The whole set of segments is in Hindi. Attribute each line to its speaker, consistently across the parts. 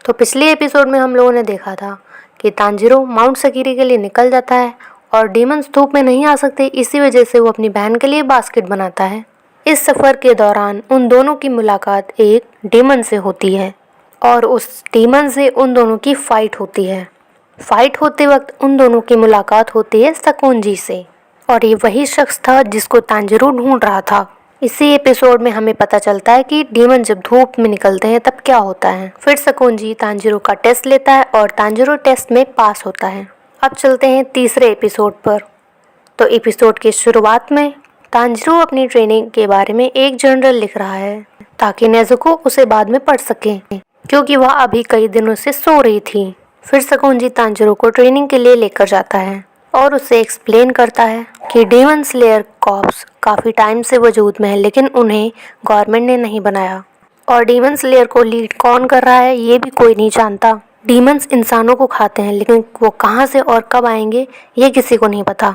Speaker 1: तो पिछले एपिसोड में हम लोगों ने देखा था कि तांजिरो माउंट सकीरी के लिए निकल जाता है और डीमंस धूप में नहीं आ सकते, इसी वजह से वो अपनी बहन के लिए बास्केट बनाता है। इस सफ़र के दौरान उन दोनों की मुलाकात एक डीमन से होती है और उस डीमन से उन दोनों की फाइट होती है। फाइट होते वक्त उन दोनों की मुलाकात होती है सकोंजी से, और ये वही शख्स था जिसको तांजिरो ढूंढ रहा था। इसी एपिसोड में हमें पता चलता है कि डीमन जब धूप में निकलते हैं तब क्या होता है। फिर सकोंजी तांजिरो का टेस्ट लेता है और तांजिरो टेस्ट में पास होता है। अब चलते हैं तीसरे एपिसोड पर। तो एपिसोड की शुरुआत में तांजिरो अपनी ट्रेनिंग के बारे में एक जर्नल लिख रहा है ताकि नेज़ुको उसे बाद में पढ़ सके, क्योंकि वह अभी कई दिनों से सो रही थी। फिर सकोंजी तांजिरो को ट्रेनिंग के लिए लेकर जाता है और उसे एक्सप्लेन करता है कि डीमन स्लेयर कॉर्प्स काफ़ी टाइम से वजूद में है, लेकिन उन्हें गवर्नमेंट ने नहीं बनाया और डीमन स्लेयर को लीड कौन कर रहा है ये भी कोई नहीं जानता। डीमंस इंसानों को खाते हैं, लेकिन वो कहाँ से और कब आएंगे ये किसी को नहीं पता।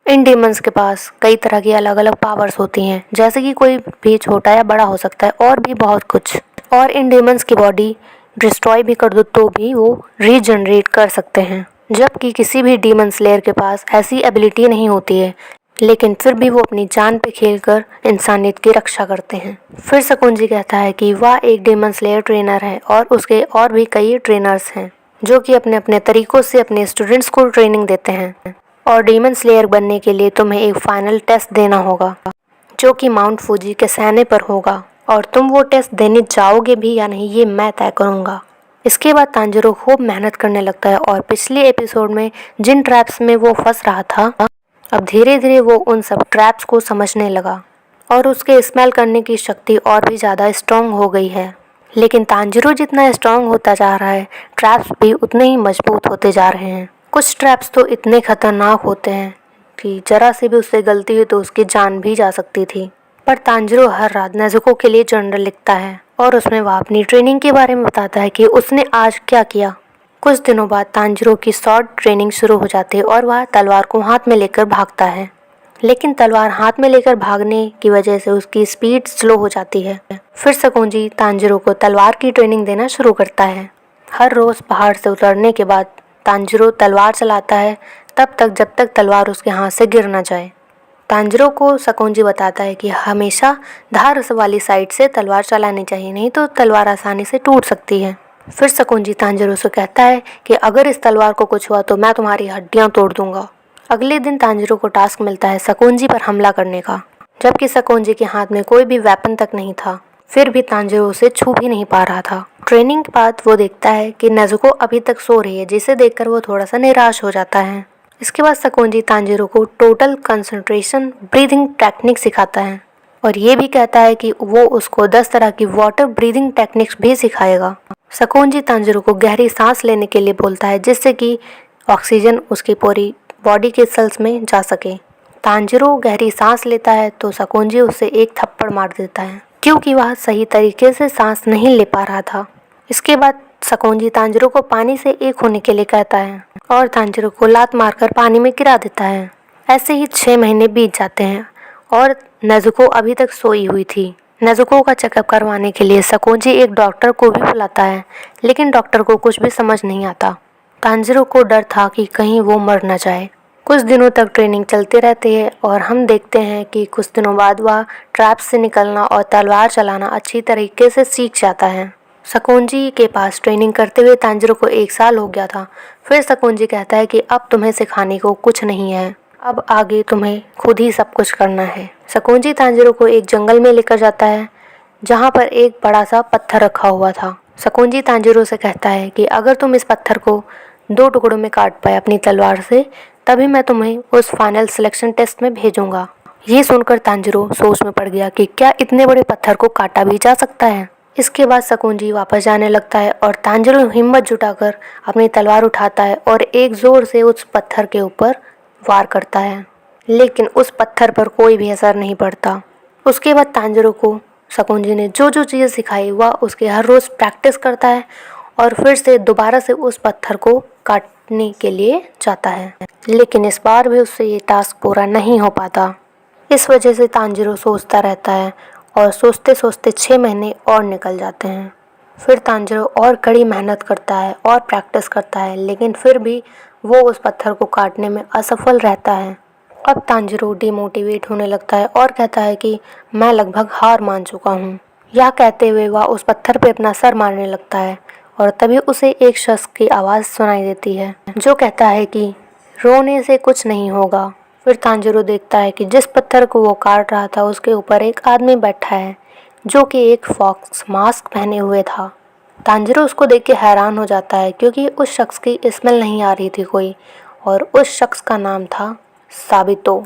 Speaker 1: इन डीमंस के पास कई तरह की अलग अलग पावर्स होती हैं, जैसे कि कोई भी छोटा या बड़ा हो सकता है और भी बहुत कुछ। और इन डीमंस की बॉडी डिस्ट्रॉय भी कर दो तो भी वो रीजनरेट कर सकते हैं, जबकि किसी भी डीमन स्लेयर के पास ऐसी एबिलिटी नहीं होती है, लेकिन फिर भी वो अपनी जान पे खेलकर इंसानियत की रक्षा करते हैं। फिर सकोंजी कहता है कि वह एक डीमन स्लेयर ट्रेनर है और उसके और भी कई ट्रेनर्स हैं जो कि अपने अपने तरीकों से अपने स्टूडेंट्स को ट्रेनिंग देते हैं। और डीमन स्लेयर बनने के लिए तुम्हें एक फाइनल टेस्ट देना होगा जो कि माउंट फूजी के सहने पर होगा, और तुम वो टेस्ट देने जाओगे भी या नहीं ये मैं तय करूँगा। इसके बाद तांजिरो खूब मेहनत करने लगता है और पिछले एपिसोड में जिन ट्रैप्स में वो फंस रहा था, अब धीरे धीरे वो उन सब ट्रैप्स को समझने लगा और उसके स्मेल करने की शक्ति और भी ज़्यादा स्ट्रॉन्ग हो गई है। लेकिन तांजिरो जितना स्ट्रॉन्ग होता जा रहा है, ट्रैप्स भी उतने ही मजबूत होते जा रहे हैं। कुछ ट्रैप्स तो इतने खतरनाक होते हैं कि जरा से भी उससे गलती हुई तो उसकी जान भी जा सकती थी। पर तांजिरो हर रात नेज़ुको के लिए जर्नल लिखता है और उसमें वह अपनी ट्रेनिंग के बारे में बताता है कि उसने आज क्या किया। कुछ दिनों बाद तांजिरो की शॉर्ट ट्रेनिंग शुरू हो जाती है और वह तलवार को हाथ में लेकर भागता है, लेकिन तलवार हाथ में लेकर भागने की वजह से उसकी स्पीड स्लो हो जाती है। फिर सकोंजी तांजिरो को तलवार की ट्रेनिंग देना शुरू करता है। हर रोज़ पहाड़ से उतरने के बाद तांजिरो तलवार चलाता है तब तक जब तक तलवार उसके हाथ से गिर ना जाए। तांजिरो को सकोंजी बताता है कि हमेशा धार वाली साइड से तलवार चलानी चाहिए, नहीं तो तलवार आसानी से टूट सकती है। फिर सकोंजी तांजिरो से कहता है कि अगर इस तलवार को कुछ हुआ तो मैं तुम्हारी हड्डियां तोड़ दूंगा। अगले दिन तांजिरो को टास्क मिलता है सकोंजी पर हमला करने का, जबकि सकोंजी के हाथ में कोई भी वेपन तक नहीं था। फिर भी तांजिरो उसे छू भी नहीं पा रहा था। ट्रेनिंग के बाद वो देखता है कि नेज़ुको अभी तक सो रही है, जिसे देखकर वो थोड़ा सा निराश हो जाता है। इसके बाद सकोंजी तांजिरो को टोटल कंसंट्रेशन ब्रीदिंग टेक्निक सिखाता है और ये भी कहता है कि वो उसको 10 तरह की वाटर ब्रीदिंग टेक्निक्स भी सिखाएगा। सकोंजी तांजिरो को गहरी सांस लेने के लिए बोलता है, जिससे कि ऑक्सीजन उसकी पूरी बॉडी के सेल्स में जा सके। तांजिरो गहरी सांस लेता है तो सकोंजी उसे एक थप्पड़ मार देता है, क्योंकि वह सही तरीके से सांस नहीं ले पा रहा था। इसके बाद सकोंजी तांजिरो को पानी से एक होने के लिए कहता है और तांजिरो को लात मारकर पानी में गिरा देता है। ऐसे ही 6 महीने बीत जाते हैं और नेज़ुको अभी तक सोई हुई थी। नेज़ुको का चेकअप करवाने के लिए सकोंजी एक डॉक्टर को भी बुलाता है, लेकिन डॉक्टर को कुछ भी समझ नहीं आता। तांजिरो को डर था कि कहीं वो मर न जाए। कुछ दिनों तक ट्रेनिंग चलती रहती है और हम देखते हैं कि कुछ दिनों बाद वह ट्रैप से निकलना और तलवार चलाना अच्छी तरीके से सीख जाता है। सकोंजी के पास ट्रेनिंग करते हुए तांजिरो को 1 साल हो गया था। फिर सकोंजी कहता है कि अब तुम्हें सिखाने को कुछ नहीं है, अब आगे तुम्हें खुद ही सब कुछ करना है। सकोंजी तांजिरो को एक जंगल में लेकर जाता है जहाँ पर एक बड़ा सा पत्थर रखा हुआ था। सकोंजी तांजिरो से कहता है कि अगर तुम इस पत्थर को 2 टुकड़ों में काट पाए अपनी तलवार से, तभी मैं तुम्हें उस फाइनल सिलेक्शन टेस्ट में भेजूंगा। ये सुनकर तांजिरो सोच में पड़ गया कि क्या इतने बड़े पत्थर को काटा भी जा सकता है। इसके बाद सकोंजी वापस जाने लगता है और तांजिरो हिम्मत जुटाकर अपनी तलवार उठाता है और एक जोर से उस पत्थर के ऊपर वार करता है, लेकिन उस पत्थर पर कोई भी असर नहीं पड़ता। उसके बाद तांजिरो को सकोंजी ने जो जो चीज़ सिखाई वह उसके हर रोज़ प्रैक्टिस करता है और फिर से दोबारा से उस पत्थर को काटने के लिए जाता है, लेकिन इस बार भी उससे ये टास्क पूरा नहीं हो पाता। इस वजह से तांजिरो सोचता रहता है और सोचते सोचते 6 महीने और निकल जाते हैं। फिर तांजिरो और कड़ी मेहनत करता है और प्रैक्टिस करता है, लेकिन फिर भी वो उस पत्थर को काटने में असफल रहता है। अब तांजिरो डिमोटिवेट होने लगता है और कहता है कि मैं लगभग हार मान चुका हूँ। यह कहते हुए वह उस पत्थर पे अपना सर मारने लगता है और तभी उसे एक शख्स की आवाज़ सुनाई देती है जो कहता है कि रोने से कुछ नहीं होगा। फिर तांजिरो देखता है कि जिस पत्थर को वो काट रहा था उसके ऊपर एक आदमी बैठा है जो कि एक फॉक्स मास्क पहने हुए था। तांजिरो उसको देख के हैरान हो जाता है क्योंकि उस शख्स की स्मेल नहीं आ रही थी कोई, और उस शख्स का नाम था साबितो।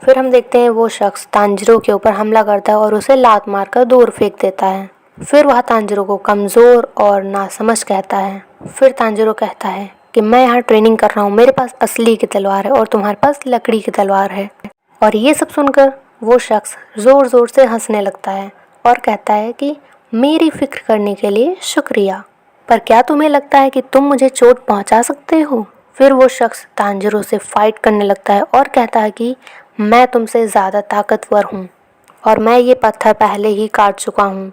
Speaker 1: फिर हम देखते हैं वो शख्स तांजिरो के ऊपर हमला करता है और उसे लात मारकर दूर फेंक देता है। फिर वह तांजिरो को कमज़ोर और नासमझ कहता है। फिर तांजिरो कहता है कि मैं यहाँ ट्रेनिंग कर रहा हूँ, मेरे पास असली की तलवार है और तुम्हारे पास लकड़ी की तलवार है। और ये सब सुनकर वो शख्स ज़ोर ज़ोर से हंसने लगता है और कहता है कि मेरी फिक्र करने के लिए शुक्रिया, पर क्या तुम्हें लगता है कि तुम मुझे चोट पहुंचा सकते हो? फिर वो शख्स तांजिरो से फाइट करने लगता है और कहता है कि मैं तुमसे ज़्यादा ताकतवर हूँ और मैं ये पत्थर पहले ही काट चुका हूँ।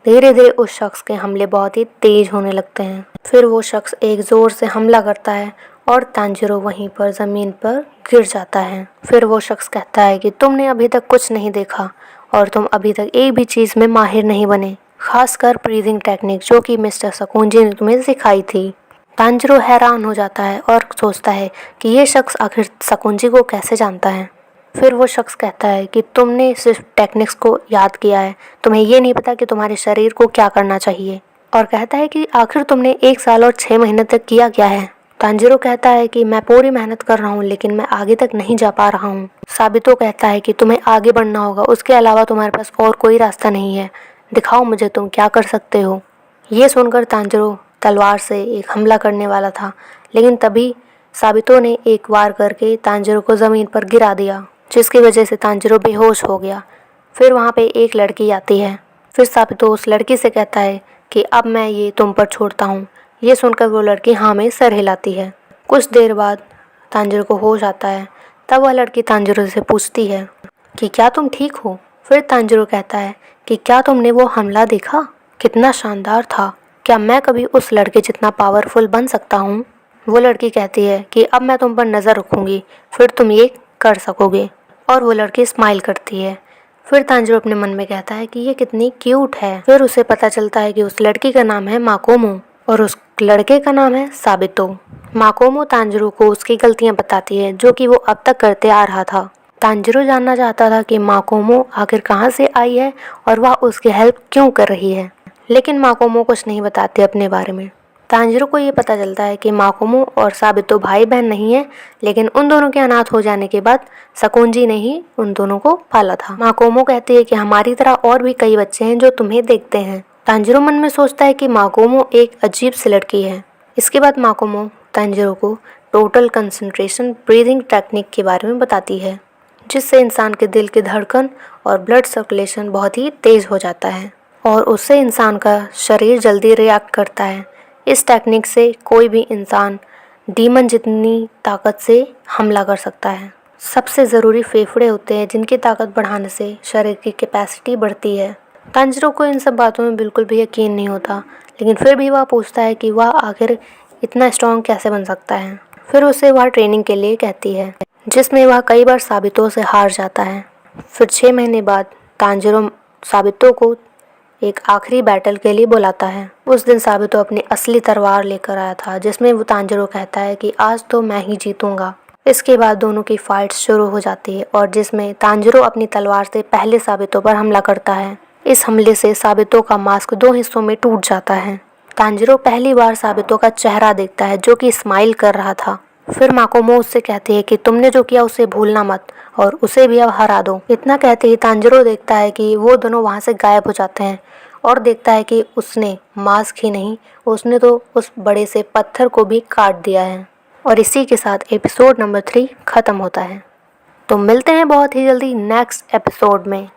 Speaker 1: धीरे धीरे उस शख्स के हमले बहुत ही तेज होने लगते हैं। फिर वो शख्स एक ज़ोर से हमला करता है और तांजिरो वहीं पर ज़मीन पर गिर जाता है। फिर वो शख्स कहता है कि तुमने अभी तक कुछ नहीं देखा और तुम अभी तक एक भी चीज़ में माहिर नहीं बने, खासकर ब्रीदिंग टेक्निक जो कि मिस्टर सकुंजी ने तुम्हें सिखाई थी। तांजिरो हैरान हो जाता है और सोचता है कि ये शख्स आखिर सकुंजी को कैसे जानता है। फिर वो शख्स कहता है कि तुमने सिर्फ टेक्निक्स को याद किया है, तुम्हें ये नहीं पता कि तुम्हारे शरीर को क्या करना चाहिए। और कहता है कि आखिर तुमने 1 साल और 6 महीने तक किया क्या है। तांजिरो कहता है कि मैं पूरी मेहनत कर रहा हूँ लेकिन मैं आगे तक नहीं जा पा रहा हूँ। साबितो कहता है कि तुम्हें आगे बढ़ना होगा, उसके अलावा तुम्हारे पास और कोई रास्ता नहीं है, दिखाओ मुझे तुम क्या कर सकते हो। ये सुनकर तांजिरो तलवार से एक हमला करने वाला था, लेकिन तभी साबितो ने एक वार करके तांजिरो को ज़मीन पर गिरा दिया, जिसकी वजह से तांजिरो बेहोश हो गया। फिर वहाँ पे एक लड़की आती है। फिर साबितो उस लड़की से कहता है कि अब मैं ये तुम पर छोड़ता हूँ। ये सुनकर वो लड़की हाँ में सर हिलाती है। कुछ देर बाद तांजिरो को होश आता है। तब वह लड़की तांजिरो से पूछती है कि क्या तुम ठीक हो। फिर तांजिरो कहता है कि क्या तुमने वो हमला देखा, कितना शानदार था, क्या मैं कभी उस लड़के जितना पावरफुल बन सकता हूँ। वो लड़की कहती है कि अब मैं तुम पर नज़र रखूँगी, फिर तुम ये कर सकोगे। और वो लड़की स्माइल करती है। फिर तांजिरो अपने मन में कहता है कि ये कितनी क्यूट है। फिर उसे पता चलता है कि उस लड़की का नाम है माकोमो और उस लड़के का नाम है साबितो। माकोमो तांजिरो को उसकी गलतियां बताती है जो कि वो अब तक करते आ रहा था। तांजिरो जानना चाहता था कि माकोमो आखिर कहाँ से आई है और वह उसकी हेल्प क्यों कर रही है, लेकिन माकोमो कुछ नहीं बताती अपने बारे में। तांजिरो को ये पता चलता है कि माकोमो और साबितो भाई बहन नहीं है, लेकिन उन दोनों के अनाथ हो जाने के बाद सकुंजी ने ही उन दोनों को पाला था। माकोमो कहती है कि हमारी तरह और भी कई बच्चे हैं जो तुम्हें देखते हैं। तांजिरो मन में सोचता है कि माकोमो एक अजीब सी लड़की है। इसके बाद माकोमो तांजिरो को टोटल कंसंट्रेशन ब्रीदिंग टेक्निक के बारे में बताती है, जिससे इंसान के दिल की धड़कन और ब्लड सर्कुलेशन बहुत ही तेज हो जाता है और उससे इंसान का शरीर जल्दी रिएक्ट करता है। इस टेक्निक से कोई भी इंसान डीमन जितनी ताकत से हमला कर सकता है। सबसे ज़रूरी फेफड़े होते हैं जिनकी ताकत बढ़ाने से शरीर की कैपेसिटी बढ़ती है। तांजिरो को इन सब बातों में बिल्कुल भी यकीन नहीं होता, लेकिन फिर भी वह पूछता है कि वह आखिर इतना स्ट्रॉन्ग कैसे बन सकता है। फिर उसे वह ट्रेनिंग के लिए कहती है, जिसमें वह कई बार साबितो से हार जाता है। फिर 6 महीने बाद तांजिरो साबितो को एक आखिरी बैटल के लिए बुलाता है। उस दिन साबितो अपनी असली तलवार लेकर आया था, जिसमें वो तांजिरो कहता है कि आज तो मैं ही जीतूंगा। इसके बाद दोनों की फाइट शुरू हो जाती है और जिसमें तांजिरो अपनी तलवार से पहले साबितो पर हमला करता है। इस हमले से साबितो का मास्क 2 हिस्सों में टूट जाता है। तांजिरो पहली बार साबितो का चेहरा देखता है जो कि स्माइल कर रहा था। फिर माकोमो उससे कहती है कि तुमने जो किया उसे भूलना मत और उसे भी अब हरा दो। इतना कहते ही तांजिरो देखता है कि वो दोनों वहाँ से गायब हो जाते हैं और देखता है कि उसने मास्क ही नहीं, उसने तो उस बड़े से पत्थर को भी काट दिया है। और इसी के साथ एपिसोड नंबर 3 ख़त्म होता है। तो मिलते हैं बहुत ही जल्दी नेक्स्ट एपिसोड में।